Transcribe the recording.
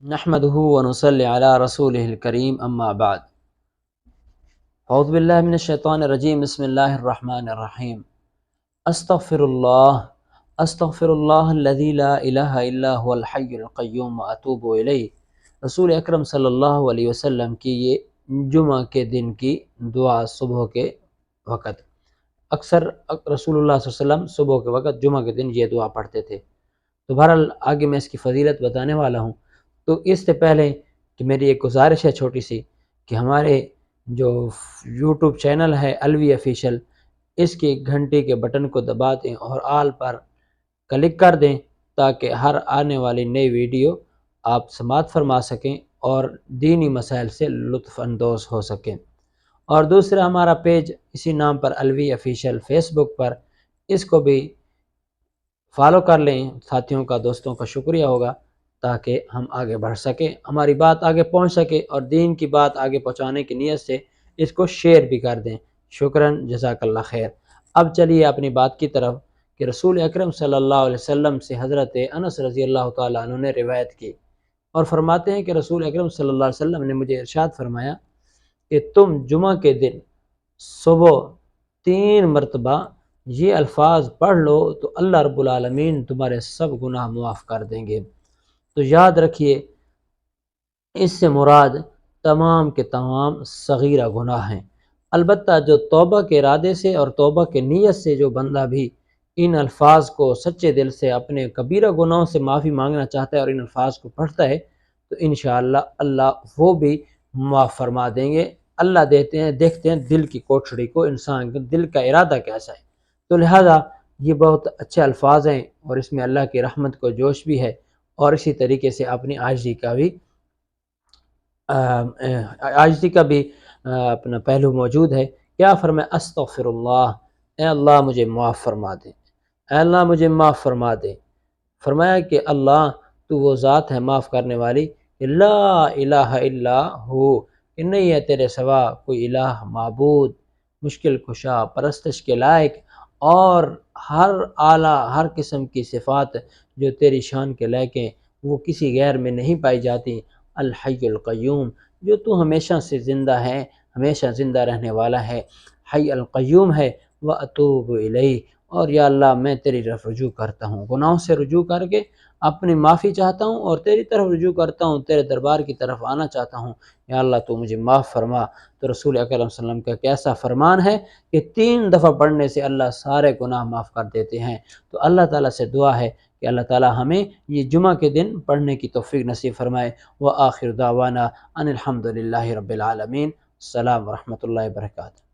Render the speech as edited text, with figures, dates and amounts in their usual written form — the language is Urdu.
نحمده ونصلي على رسوله الكريم اما بعد اعوذ باللہ من الشیطان الرجیم بسم اللہ الرحمن الرحیم استغفر اللہ الذی لا الہ الا هو الحی القیوم واتوب الیہ۔ رسول اکرم صلی اللہ علیہ وسلم کی یہ جمعہ کے دن کی دعا صبح کے وقت، اکثر رسول اللہ صلی اللہ علیہ وسلم صبح کے وقت جمعہ کے دن یہ دعا پڑھتے تھے۔ تو بہرحال آگے میں اس کی فضیلت بتانے والا ہوں۔ تو اس سے پہلے کہ میری ایک گزارش ہے چھوٹی سی کہ ہمارے جو یوٹیوب چینل ہے الوی آفیشیل، اس کی گھنٹی کے بٹن کو دبا دیں اور آل پر کلک کر دیں تاکہ ہر آنے والی نئی ویڈیو آپ سماعت فرما سکیں اور دینی مسائل سے لطف اندوز ہو سکیں۔ اور دوسرا ہمارا پیج اسی نام پر الوی آفیشیل فیس بک پر، اس کو بھی فالو کر لیں۔ ساتھیوں کا، دوستوں کا شکریہ ہوگا تاکہ ہم آگے بڑھ سکیں، ہماری بات آگے پہنچ سکے، اور دین کی بات آگے پہنچانے کی نیت سے اس کو شیئر بھی کر دیں۔ شکراً، جزاک اللہ خیر۔ اب چلیے اپنی بات کی طرف کہ رسول اکرم صلی اللہ علیہ وسلم سے حضرت انس رضی اللہ تعالیٰ عنہ نے روایت کی اور فرماتے ہیں کہ رسول اکرم صلی اللہ علیہ وسلم نے مجھے ارشاد فرمایا کہ تم جمعہ کے دن صبح 3 مرتبہ یہ الفاظ پڑھ لو تو اللہ رب العالمین تمہارے سب گناہ معاف کر دیں گے۔ تو یاد رکھیے، اس سے مراد تمام کے تمام صغیرہ گناہ ہیں۔ البتہ جو توبہ کے ارادے سے اور توبہ کے نیت سے جو بندہ بھی ان الفاظ کو سچے دل سے اپنے کبیرہ گناہوں سے معافی مانگنا چاہتا ہے اور ان الفاظ کو پڑھتا ہے تو انشاءاللہ اللہ وہ بھی معاف فرما دیں گے۔ اللہ دیکھتے ہیں دل کی کوٹھڑی کو، انسان کے دل کا ارادہ کیسا ہے۔ تو لہذا یہ بہت اچھے الفاظ ہیں اور اس میں اللہ کی رحمت کو جوش بھی ہے، اور اسی طریقے سے اپنی عاجزی کا بھی اپنا پہلو موجود ہے۔ کیا فرمائے؟ استغفر اللہ، اے اللہ مجھے معاف فرما دے، اے اللہ مجھے معاف فرما دے۔ فرمایا کہ اللہ تو وہ ذات ہے معاف کرنے والی کہ لا الہ الا ہو، کہ نہیں ہے تیرے سوا کوئی الہ، معبود، مشکل کشا، پرستش کے لائق، اور ہر اعلیٰ ہر قسم کی صفات جو تیری شان کے لائق ہیں وہ کسی غیر میں نہیں پائی جاتی۔ الحی القیوم، جو تو ہمیشہ سے زندہ ہے، ہمیشہ زندہ رہنے والا ہے، حی القیوم ہے۔ واتوب الیہ، اور یا اللہ میں تیری طرف رجوع کرتا ہوں، گناہوں سے رجوع کر کے اپنی معافی چاہتا ہوں اور تیری طرف رجوع کرتا ہوں، تیرے دربار کی طرف آنا چاہتا ہوں، یا اللہ تو مجھے معاف فرما۔ تو رسول اکرم صلی اللہ علیہ وسلم کا کیسا فرمان ہے کہ 3 دفعہ پڑھنے سے اللہ سارے گناہ معاف کر دیتے ہیں۔ تو اللہ تعالیٰ سے دعا ہے کہ اللہ تعالیٰ ہمیں یہ جمعہ کے دن پڑھنے کی توفیق نصیب فرمائے۔ وآخر دعوانا ان الحمد للہ رب العالمین۔ السلام ورحمۃ اللہ وبرکاتہ۔